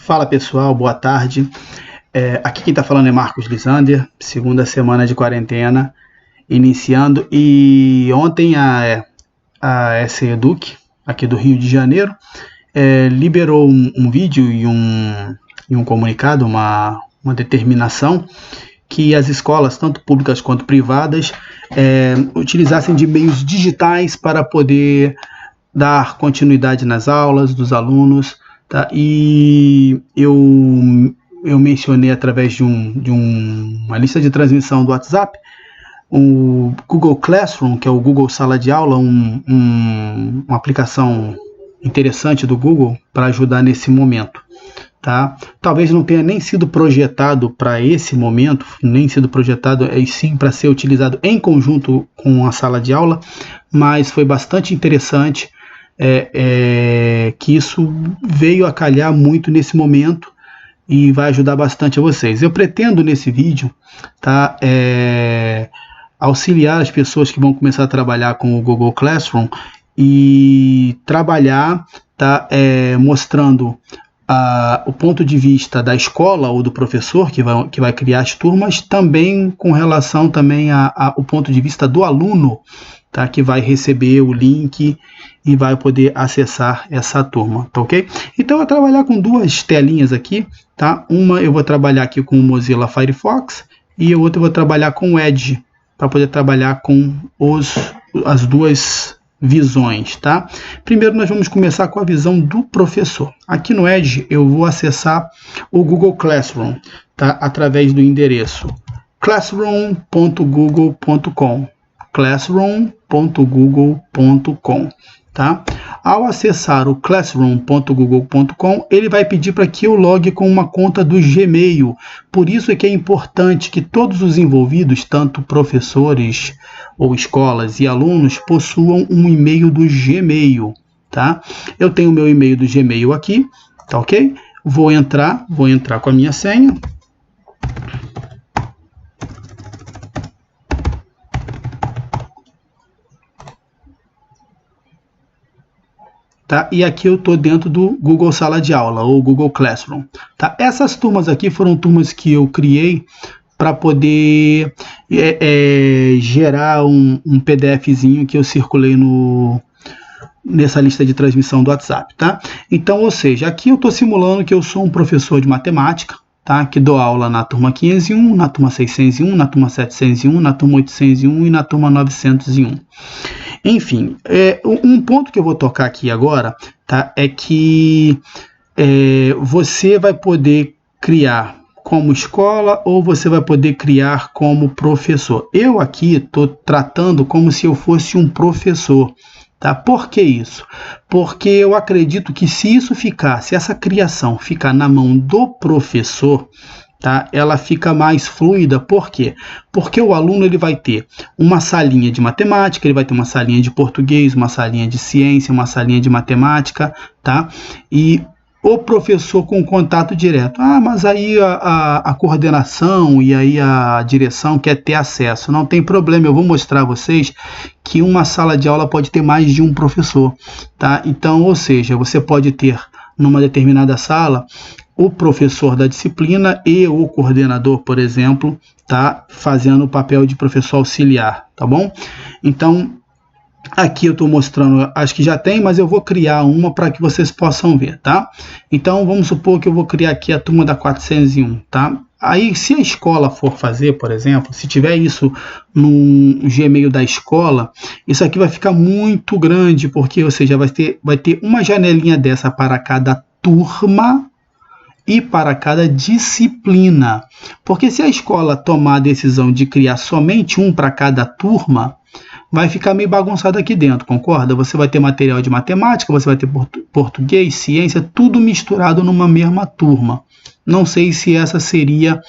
Fala pessoal, boa tarde. Aqui quem está falando é Marcos Lisander, segunda semana de quarentena iniciando, e ontem a SEDUC, aqui do Rio de Janeiro, liberou um vídeo e um comunicado, uma determinação que as escolas, tanto públicas quanto privadas, utilizassem de meios digitais para poder dar continuidade nas aulas dos alunos, tá? E eu mencionei através de uma lista de transmissão do WhatsApp o Google Classroom, que é o Google Sala de Aula, uma aplicação interessante do Google para ajudar nesse momento. Tá? Talvez não tenha nem sido projetado para esse momento, nem sido projetado sim para ser utilizado em conjunto com a sala de aula, mas foi bastante interessante que isso veio a calhar muito nesse momento e vai ajudar bastante a vocês. Eu pretendo nesse vídeo, tá, auxiliar as pessoas que vão começar a trabalhar com o Google Classroom e trabalhar, tá, mostrando o ponto de vista da escola ou do professor que vai criar as turmas, também com relação também ao ponto de vista do aluno, tá, que vai receber o link e vai poder acessar essa turma, tá ok? Então eu vou trabalhar com duas telinhas aqui, tá? Uma eu vou trabalhar aqui com o Mozilla Firefox e a outra eu vou trabalhar com o Edge, para poder trabalhar com as duas visões, tá? Primeiro nós vamos começar com a visão do professor. Aqui no Edge eu vou acessar o Google Classroom, tá? Através do endereço classroom.google.com, classroom.google.com, tá? Ao acessar o classroom.google.com, ele vai pedir para que eu logue com uma conta do Gmail. Por isso é que é importante que todos os envolvidos, tanto professores ou escolas e alunos, possuam um e-mail do Gmail, tá? Eu tenho o meu e-mail do Gmail aqui, tá ok? Vou entrar com a minha senha. Tá? E aqui eu estou dentro do Google Sala de Aula, ou Google Classroom. Tá? Essas turmas aqui foram turmas que eu criei para poder gerar um PDFzinho que eu circulei nessa lista de transmissão do WhatsApp. Tá? Então, ou seja, aqui eu estou simulando que eu sou um professor de matemática, tá? Que dou aula na turma 501, na turma 601, na turma 701, na turma 801 e na turma 901. Enfim, um ponto que eu vou tocar aqui agora, tá, é que você vai poder criar como escola ou você vai poder criar como professor. Eu aqui estou tratando como se eu fosse um professor. Tá? Por que isso? Porque eu acredito que se essa criação ficar na mão do professor, tá, ela fica mais fluida. Por quê? Porque o aluno ele vai ter uma salinha de matemática, ele vai ter uma salinha de português, uma salinha de ciência, uma salinha de matemática, tá? E o professor com contato direto. Mas aí a coordenação e aí a direção quer ter acesso. Não tem problema, eu vou mostrar a vocês que uma sala de aula pode ter mais de um professor, tá? Então, ou seja, você pode ter numa determinada sala o professor da disciplina e o coordenador, por exemplo, tá, fazendo o papel de professor auxiliar, tá bom? Então, aqui eu estou mostrando, acho que já tem, mas eu vou criar uma para que vocês possam ver, tá? Então, vamos supor que eu vou criar aqui a turma da 401, tá? Aí, se a escola for fazer, por exemplo, se tiver isso no Gmail da escola, isso aqui vai ficar muito grande, porque, ou seja, vai ter uma janelinha dessa para cada turma e para cada disciplina. Porque se a escola tomar a decisão de criar somente um para cada turma, vai ficar meio bagunçado aqui dentro, concorda? Você vai ter material de matemática, você vai ter português, ciência, tudo misturado numa mesma turma. Não sei se essa seria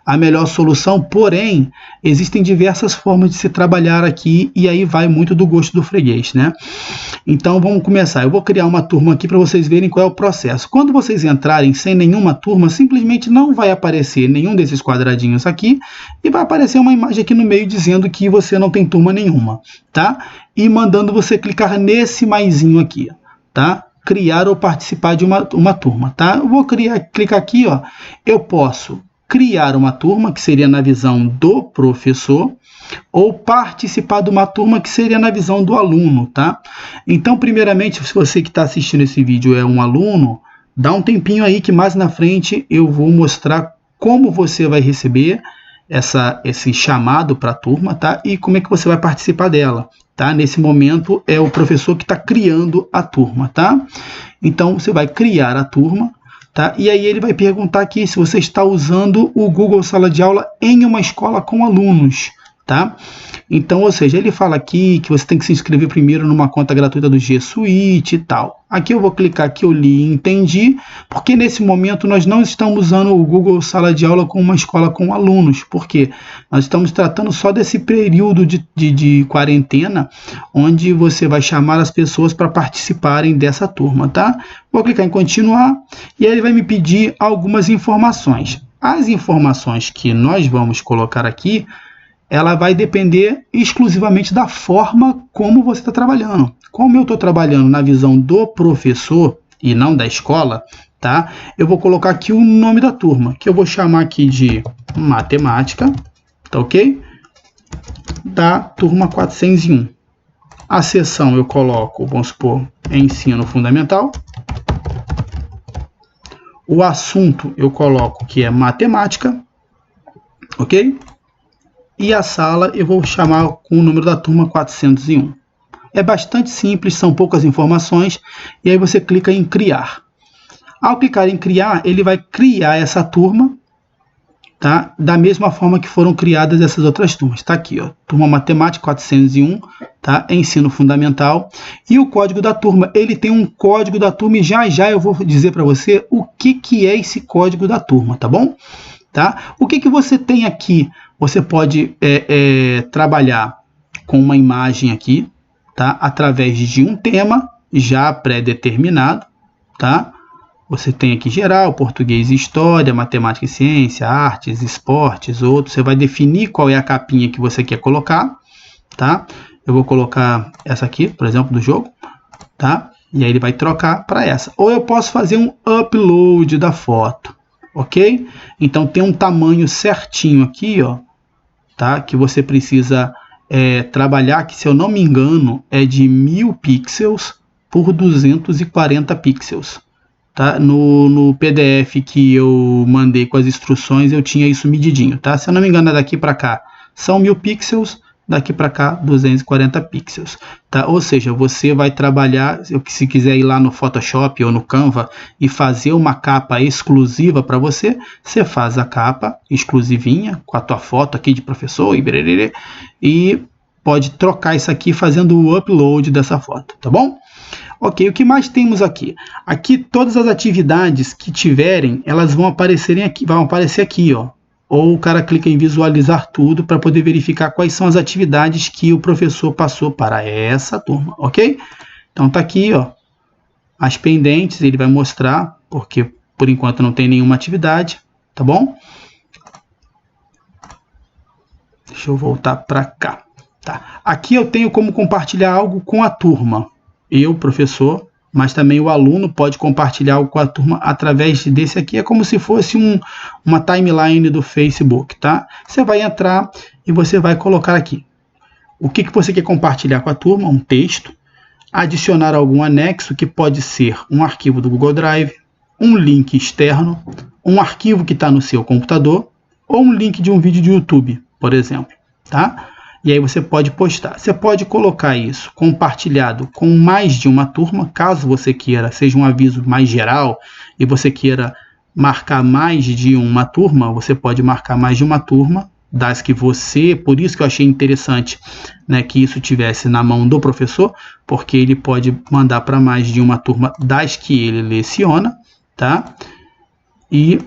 a melhor solução, porém, existem diversas formas de se trabalhar aqui e aí vai muito do gosto do freguês, né? Então, vamos começar. Eu vou criar uma turma aqui para vocês verem qual é o processo. Quando vocês entrarem sem nenhuma turma, simplesmente não vai aparecer nenhum desses quadradinhos aqui e vai aparecer uma imagem aqui no meio dizendo que você não tem turma nenhuma, tá? E mandando você clicar nesse maisinho aqui, tá? criar ou participar de uma turma, tá? Eu vou clicar aqui, ó, eu posso criar uma turma, que seria na visão do professor, ou participar de uma turma, que seria na visão do aluno, tá? Então, primeiramente, se você que está assistindo esse vídeo é um aluno, dá um tempinho aí que mais na frente eu vou mostrar como você vai receber esse chamado para a turma, tá? E como é que você vai participar dela, tá? Nesse momento é o professor que está criando a turma, tá? Então, você vai criar a turma, tá? E aí ele vai perguntar aqui se você está usando o Google Sala de Aula em uma escola com alunos, tá? Então, ou seja, ele fala aqui que você tem que se inscrever primeiro numa conta gratuita do G Suite e tal. Aqui eu vou clicar aqui, eu li e entendi, porque nesse momento nós não estamos usando o Google Sala de Aula com uma escola com alunos, porque nós estamos tratando só desse período de quarentena, onde você vai chamar as pessoas para participarem dessa turma, tá? Vou clicar em continuar, e aí ele vai me pedir algumas informações. As informações que nós vamos colocar aqui, ela vai depender exclusivamente da forma como você está trabalhando. Como eu estou trabalhando na visão do professor e não da escola, tá? Eu vou colocar aqui o nome da turma, que eu vou chamar aqui de matemática, tá ok? Da turma 401. A seção eu coloco, vamos supor, ensino fundamental. O assunto eu coloco que é matemática, ok? E a sala eu vou chamar com o número da turma 401. É bastante simples, são poucas informações, e aí você clica em criar. Ao clicar em criar, ele vai criar essa turma, tá? Da mesma forma que foram criadas essas outras turmas. Está aqui, ó, turma matemática 401, tá? Ensino fundamental. E o código da turma, ele tem um código da turma, e já eu vou dizer para você o que é esse código da turma, tá bom? Tá? O que você tem aqui? Você pode trabalhar com uma imagem aqui, tá? Através de um tema já pré-determinado, tá? Você tem aqui geral, português e história, matemática e ciência, artes, esportes, outros. Você vai definir qual é a capinha que você quer colocar, tá? Eu vou colocar essa aqui, por exemplo, do jogo, tá? E aí ele vai trocar para essa. Ou eu posso fazer um upload da foto, ok? Então tem um tamanho certinho aqui, ó, tá? Que você precisa trabalhar, que se eu não me engano é de 1000 pixels por 240 pixels. Tá? No PDF que eu mandei com as instruções eu tinha isso medidinho, tá? Se eu não me engano é daqui para cá são 1000 pixels, daqui para cá 240 pixels, tá? Ou seja, você vai trabalhar, se quiser ir lá no Photoshop ou no Canva e fazer uma capa exclusiva para você, você faz a capa exclusivinha com a tua foto aqui de professor e pode trocar isso aqui fazendo o upload dessa foto, tá bom? Ok, o que mais temos aqui? Aqui todas as atividades que tiverem, elas vão aparecer aqui, ó. Ou o cara clica em visualizar tudo para poder verificar quais são as atividades que o professor passou para essa turma, ok? Então tá aqui, ó, as pendentes, ele vai mostrar, porque por enquanto não tem nenhuma atividade, tá bom? Deixa eu voltar para cá. Tá. Aqui eu tenho como compartilhar algo com a turma. Eu, professor, mas também o aluno pode compartilhar algo com a turma através desse aqui. É como se fosse uma timeline do Facebook, tá? Você vai entrar e você vai colocar aqui. O que você quer compartilhar com a turma? Um texto. Adicionar algum anexo, que pode ser um arquivo do Google Drive, um link externo, um arquivo que está no seu computador, ou um link de um vídeo de YouTube, por exemplo, tá? E aí você pode postar. Você pode colocar isso compartilhado com mais de uma turma, caso você queira, seja um aviso mais geral e você queira marcar mais de uma turma, você pode marcar mais de uma turma das que você, por isso que eu achei interessante, né, que isso tivesse na mão do professor, porque ele pode mandar para mais de uma turma das que ele leciona, tá? E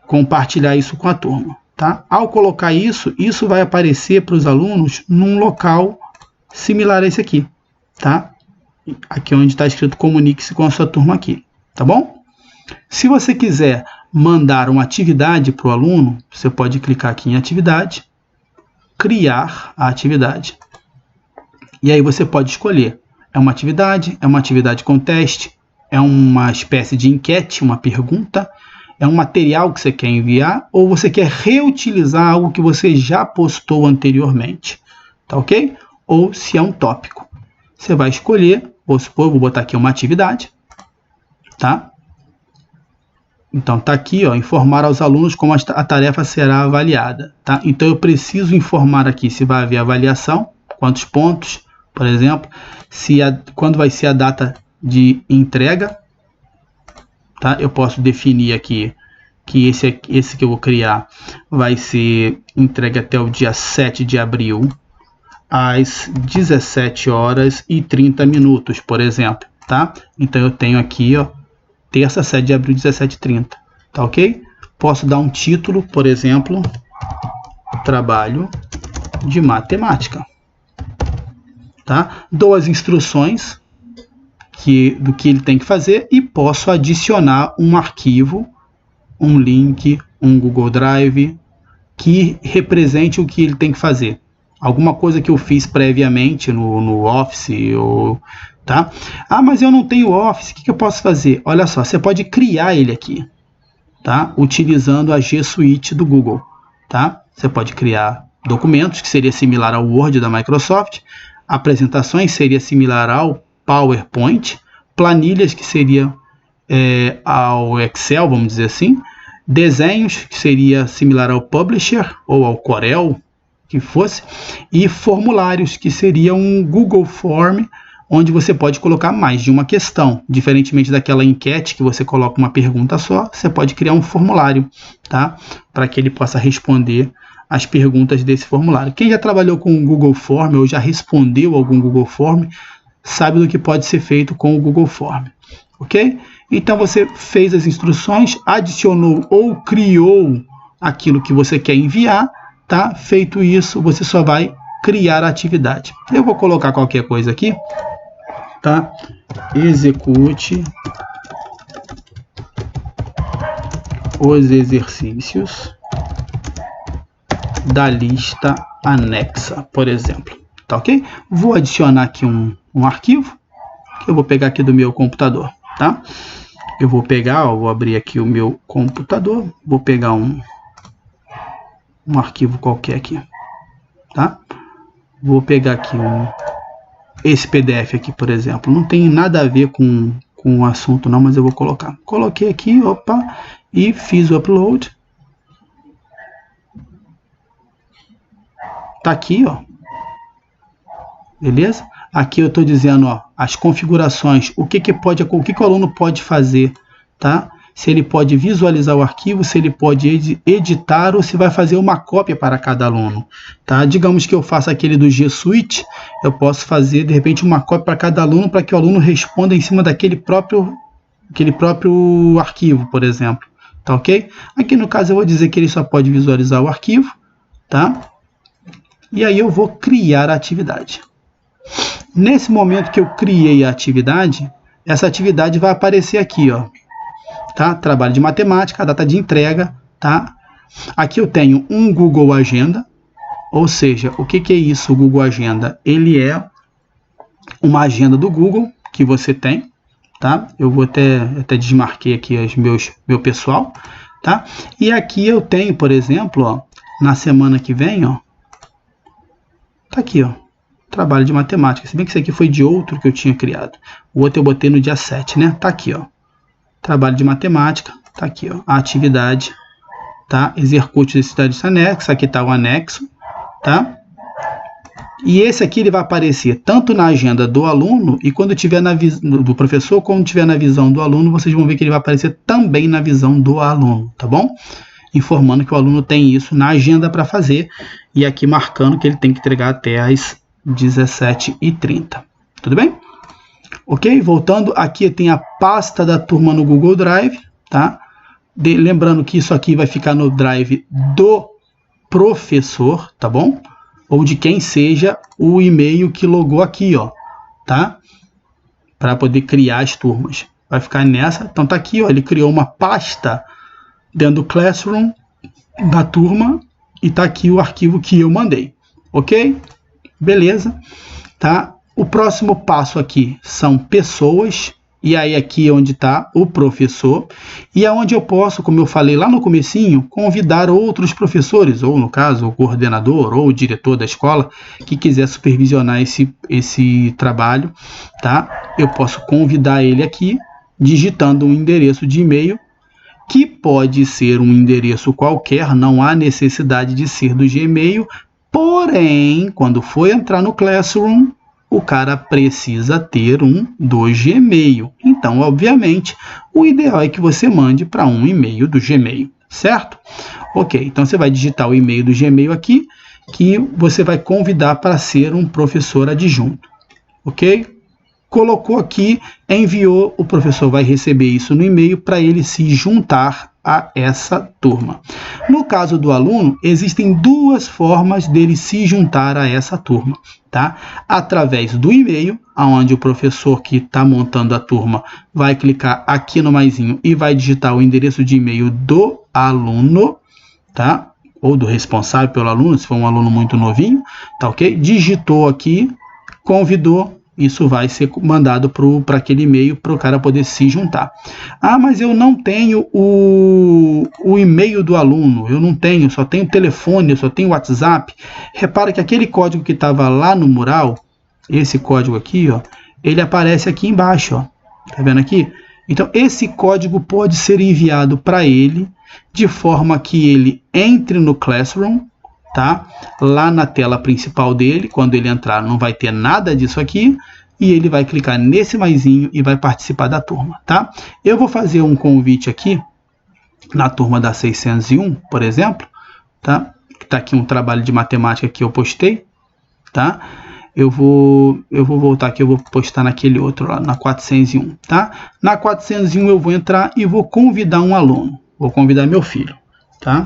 compartilhar isso com a turma. Tá? Ao colocar isso vai aparecer para os alunos num local similar a esse aqui, tá? Aqui onde está escrito comunique-se com a sua turma aqui, tá bom? Se você quiser mandar uma atividade para o aluno, você pode clicar aqui em atividade, criar a atividade. E aí você pode escolher é uma atividade com teste, é uma espécie de enquete, uma pergunta, é um material que você quer enviar ou você quer reutilizar algo que você já postou anteriormente, tá ok? Ou se é um tópico. Você vai escolher, vou supor, vou botar aqui uma atividade, tá? Então tá aqui, ó, informar aos alunos como a tarefa será avaliada, tá? Então eu preciso informar aqui se vai haver avaliação, quantos pontos, por exemplo, quando vai ser a data de entrega, tá? Eu posso definir aqui que esse que eu vou criar vai ser entregue até o dia 7 de abril, às 17h30, por exemplo, tá? Então eu tenho aqui, ó, terça, 7 de abril, 17h30, tá ok? Posso dar um título, por exemplo, trabalho de matemática, tá? Dou as instruções do que ele tem que fazer e posso adicionar um arquivo, um link, um Google Drive que represente o que ele tem que fazer. Alguma coisa que eu fiz previamente no Office, tá? Ah, mas eu não tenho Office, o que eu posso fazer? Olha só, você pode criar ele aqui, tá? Utilizando a G Suite do Google, tá? Você pode criar documentos, que seria similar ao Word da Microsoft, apresentações, seria similar ao PowerPoint, planilhas, que seria ao Excel, vamos dizer assim, desenhos, que seria similar ao Publisher ou ao Corel, que fosse, e formulários, que seria um Google Form, onde você pode colocar mais de uma questão. Diferentemente daquela enquete que você coloca uma pergunta só, você pode criar um formulário, tá? Para que ele possa responder as perguntas desse formulário. Quem já trabalhou com o Google Form ou já respondeu algum Google Form, sabe do que pode ser feito com o Google Form, ok? Então você fez as instruções, adicionou ou criou aquilo que você quer enviar, tá? Feito isso, você só vai criar a atividade. Eu vou colocar qualquer coisa aqui, tá? Execute os exercícios da lista anexa, por exemplo, tá ok? Vou adicionar aqui um arquivo que eu vou pegar aqui do meu computador, tá? Eu vou pegar, ó, vou abrir aqui o meu computador, vou pegar um arquivo qualquer aqui, tá? Vou pegar aqui esse PDF aqui, por exemplo. Não tem nada a ver com o assunto não, mas eu vou colocar. Coloquei aqui, opa, e fiz o upload. Tá aqui, ó. Beleza? Aqui eu estou dizendo, ó, as configurações, o que o aluno pode fazer, tá? Se ele pode visualizar o arquivo, se ele pode editar ou se vai fazer uma cópia para cada aluno, tá? Digamos que eu faça aquele do G Suite, eu posso fazer de repente uma cópia para cada aluno para que o aluno responda em cima daquele próprio arquivo, por exemplo, tá ok? Aqui no caso eu vou dizer que ele só pode visualizar o arquivo, tá? E aí eu vou criar a atividade. Nesse momento que eu criei a atividade, essa atividade vai aparecer aqui, ó. Tá? Trabalho de matemática, a data de entrega, tá? Aqui eu tenho um Google Agenda, ou seja, o que é isso, o Google Agenda? Ele é uma agenda do Google que você tem, tá? Eu vou até desmarquei aqui meu pessoal, tá? E aqui eu tenho, por exemplo, ó, na semana que vem, ó, tá aqui, ó, trabalho de matemática, se bem que esse aqui foi de outro que eu tinha criado. O outro eu botei no dia 7, né? Tá aqui, ó. Trabalho de matemática, tá aqui, ó, a atividade, tá? Execute esse anexo, aqui tá o anexo, tá? E esse aqui ele vai aparecer tanto na agenda do aluno e quando tiver do professor, quando tiver na visão do aluno, vocês vão ver que ele vai aparecer também na visão do aluno, tá bom? Informando que o aluno tem isso na agenda para fazer e aqui marcando que ele tem que entregar até às 17h30, tudo bem? Ok? Voltando, aqui tem a pasta da turma no Google Drive, tá? Lembrando que isso aqui vai ficar no Drive do professor, tá bom? Ou de quem seja o e-mail que logou aqui, ó, tá? Para poder criar as turmas. Vai ficar nessa. Então tá aqui, ó, ele criou uma pasta dentro do Classroom da turma e tá aqui o arquivo que eu mandei, ok? Beleza, tá? O próximo passo aqui são pessoas, e aí aqui é onde está o professor, e é onde eu posso, como eu falei lá no comecinho, convidar outros professores, ou no caso o coordenador ou o diretor da escola, que quiser supervisionar esse trabalho, tá? Eu posso convidar ele aqui, digitando um endereço de e-mail, que pode ser um endereço qualquer, não há necessidade de ser do Gmail, porém, quando for entrar no Classroom, o cara precisa ter um do Gmail. Então, obviamente, o ideal é que você mande para um e-mail do Gmail, certo? Ok, então você vai digitar o e-mail do Gmail aqui, que você vai convidar para ser um professor adjunto, ok? Colocou aqui, enviou, o professor vai receber isso no e-mail para ele se juntar a essa turma. No caso do aluno, existem duas formas dele se juntar a essa turma, tá? Através do e-mail, onde o professor que está montando a turma vai clicar aqui no maisinho e vai digitar o endereço de e-mail do aluno, tá? Ou do responsável pelo aluno, se for um aluno muito novinho, tá ok? Digitou aqui, convidou, isso vai ser mandado para aquele e-mail para o cara poder se juntar. Ah, mas eu não tenho o e-mail do aluno, eu não tenho, só tenho telefone, eu só tenho WhatsApp. Repara que aquele código que estava lá no mural, esse código aqui, ó, ele aparece aqui embaixo, ó. Tá vendo aqui? Então, esse código pode ser enviado para ele de forma que ele entre no Classroom, tá? Lá na tela principal dele, quando ele entrar, não vai ter nada disso aqui, e ele vai clicar nesse maisinho e vai participar da turma, tá? Eu vou fazer um convite aqui, na turma da 601, por exemplo, tá? Tá aqui um trabalho de matemática que eu postei, tá? Eu vou voltar aqui, eu vou postar naquele outro lá, na 401, tá? Na 401 eu vou entrar e vou convidar um aluno, vou convidar meu filho, tá?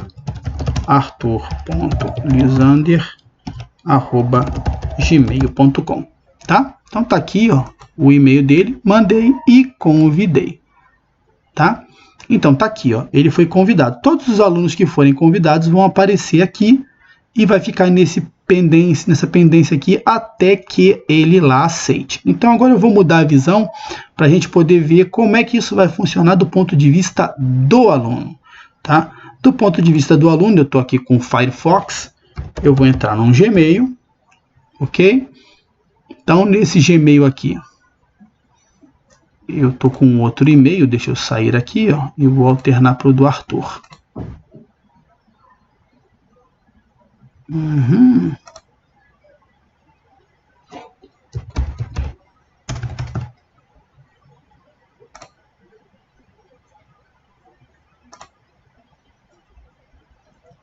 arthur.lisander@gmail.com, tá? Então tá aqui, ó, o e-mail dele, mandei e convidei, tá? Então tá aqui, ó, ele foi convidado. Todos os alunos que forem convidados vão aparecer aqui e vai ficar nessa pendência aqui até que ele lá aceite. Então agora eu vou mudar a visão para a gente poder ver como é que isso vai funcionar do ponto de vista do aluno, tá? Do ponto de vista do aluno, eu estou aqui com o Firefox, eu vou entrar num Gmail, ok? Então, nesse Gmail aqui, eu estou com outro e-mail, deixa eu sair aqui, ó, e vou alternar para o do Arthur.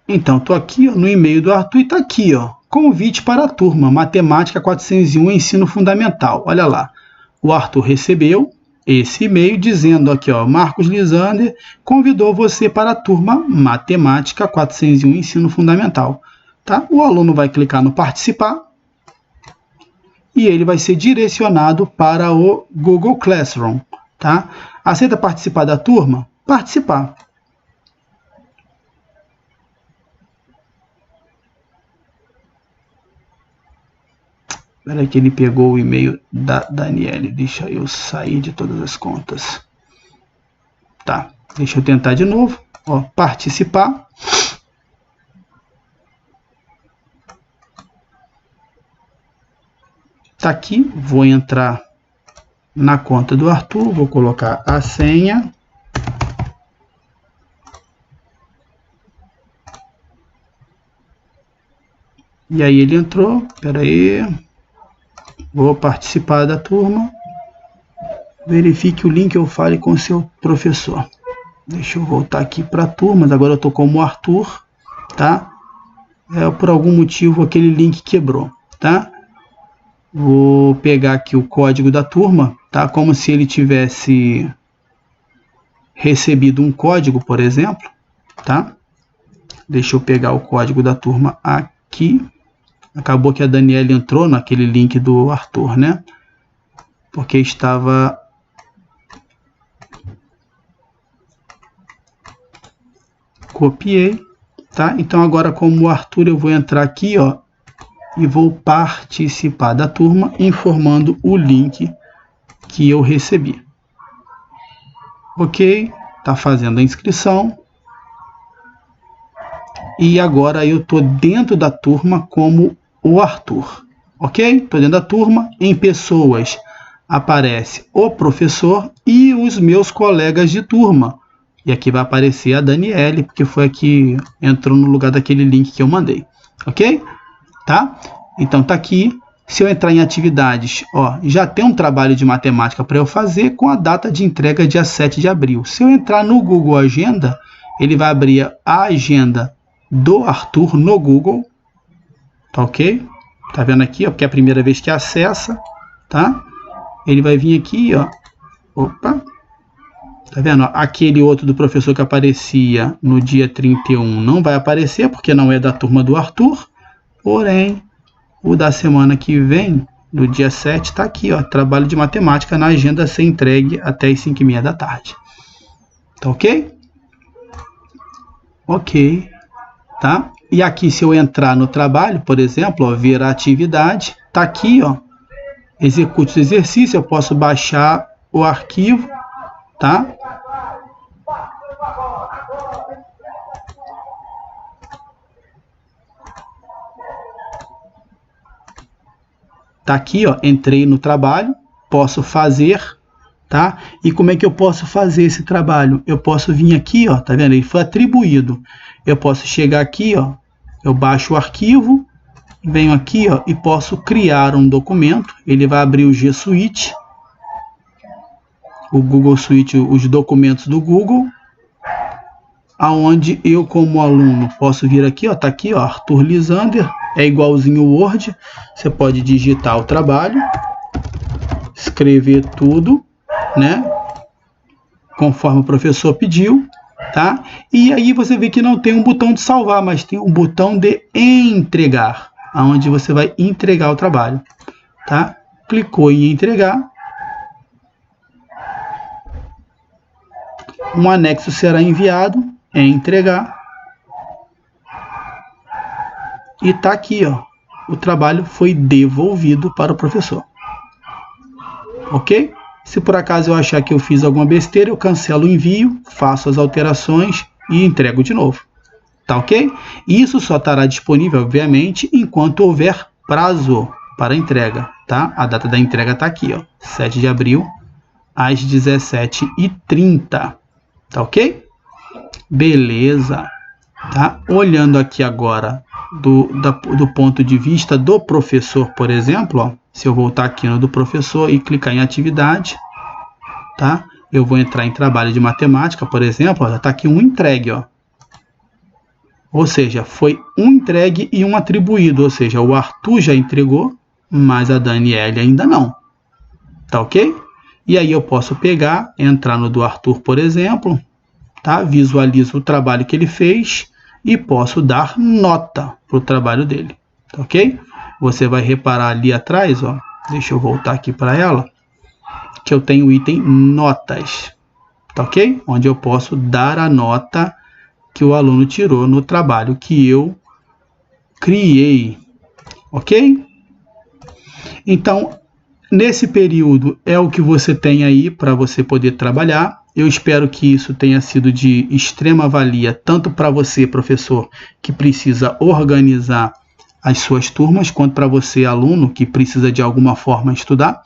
Então, estou aqui, ó, no e-mail do Arthur e está aqui, ó, convite para a turma, Matemática 401, Ensino Fundamental. Olha lá, o Arthur recebeu esse e-mail dizendo aqui, ó, Marcos Lisander convidou você para a turma Matemática 401, Ensino Fundamental. Tá? O aluno vai clicar no participar e ele vai ser direcionado para o Google Classroom. Tá? Aceita participar da turma? Participar. Espera aí que ele pegou o e-mail da Daniele. Deixa eu sair de todas as contas. Tá, deixa eu tentar de novo. Ó, participar. Tá aqui, vou entrar na conta do Arthur, vou colocar a senha. E aí ele entrou, espera aí. Vou participar da turma. Verifique o link ou fale com seu professor. Deixa eu voltar aqui para a turma. Agora eu estou como Arthur, tá? Por algum motivo aquele link quebrou, tá? Vou pegar aqui o código da turma, tá? Como se ele tivesse recebido um código, por exemplo, tá? Deixa eu pegar o código da turma aqui. Acabou que a Daniela entrou naquele link do Arthur, né? Porque estava... Copiei, tá? Então agora como o Arthur eu vou entrar aqui, ó, e vou participar da turma informando o link que eu recebi. Ok, está fazendo a inscrição. E agora eu estou dentro da turma como o Arthur. Ok? Estou dentro da turma. Em pessoas aparece o professor e os meus colegas de turma. E aqui vai aparecer a Daniele, porque foi aqui, entrou no lugar daquele link que eu mandei. Ok? Tá? Então tá aqui. Se eu entrar em atividades, ó, já tem um trabalho de matemática para eu fazer com a data de entrega dia 7 de abril. Se eu entrar no Google Agenda, ele vai abrir a agenda do Arthur no Google. Tá ok? Tá vendo aqui, ó, porque é a primeira vez que acessa, tá? Ele vai vir aqui, ó. Opa! Tá vendo? Aquele outro do professor que aparecia no dia 31 não vai aparecer, porque não é da turma do Arthur. Porém, o da semana que vem, do dia 7, está aqui, ó. Trabalho de matemática na agenda a ser entregue até as 5h30 da tarde. Tá ok? Ok. Tá? E aqui, se eu entrar no trabalho, por exemplo, ó, ver a atividade, tá aqui, ó. Execute o exercício, eu posso baixar o arquivo, tá? Tá aqui, ó, entrei no trabalho, posso fazer, tá? E como é que eu posso fazer esse trabalho? Eu posso vir aqui, ó, tá vendo? Ele foi atribuído. Eu posso chegar aqui, ó, eu baixo o arquivo, venho aqui, ó, e posso criar um documento. Ele vai abrir o G Suite, o Google Suite, os documentos do Google, aonde eu, como aluno, posso vir aqui, ó, tá aqui, ó, Arthur Lisander. É igualzinho o Word, você pode digitar o trabalho, escrever tudo, né? Conforme o professor pediu, tá? E aí você vê que não tem um botão de salvar, mas tem um botão de entregar, aonde você vai entregar o trabalho, tá? Clicou em entregar, um anexo será enviado, em entregar. E está aqui, ó, o trabalho foi devolvido para o professor. Ok? Se por acaso eu achar que eu fiz alguma besteira, eu cancelo o envio, faço as alterações e entrego de novo. Tá ok? Isso só estará disponível, obviamente, enquanto houver prazo para entrega. Tá? A data da entrega está aqui, ó, 7 de abril, às 17h30. Tá ok? Beleza. Tá? Olhando aqui agora do ponto de vista do professor, por exemplo, ó, se eu voltar aqui no do professor e clicar em atividade, tá? Eu vou entrar em trabalho de matemática, por exemplo, ó, já está aqui um entregue, ó. Ou seja, foi um entregue e um atribuído, ou seja, o Arthur já entregou, mas a Daniele ainda não. Tá ok? E aí eu posso pegar, entrar no do Arthur, por exemplo, tá? Visualizo o trabalho que ele fez e posso dar nota para o trabalho dele, tá ok? Você vai reparar ali atrás, ó, deixa eu voltar aqui para ela, que eu tenho o item notas, tá ok? Onde eu posso dar a nota que o aluno tirou no trabalho que eu criei, ok? Então, nesse período é o que você tem aí para você poder trabalhar. Eu espero que isso tenha sido de extrema valia, tanto para você, professor, que precisa organizar as suas turmas, quanto para você, aluno, que precisa de alguma forma estudar.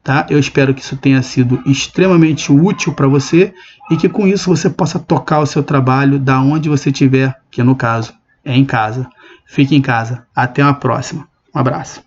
Tá? Eu espero que isso tenha sido extremamente útil para você e que com isso você possa tocar o seu trabalho da onde você estiver, que no caso é em casa. Fique em casa. Até uma próxima. Um abraço.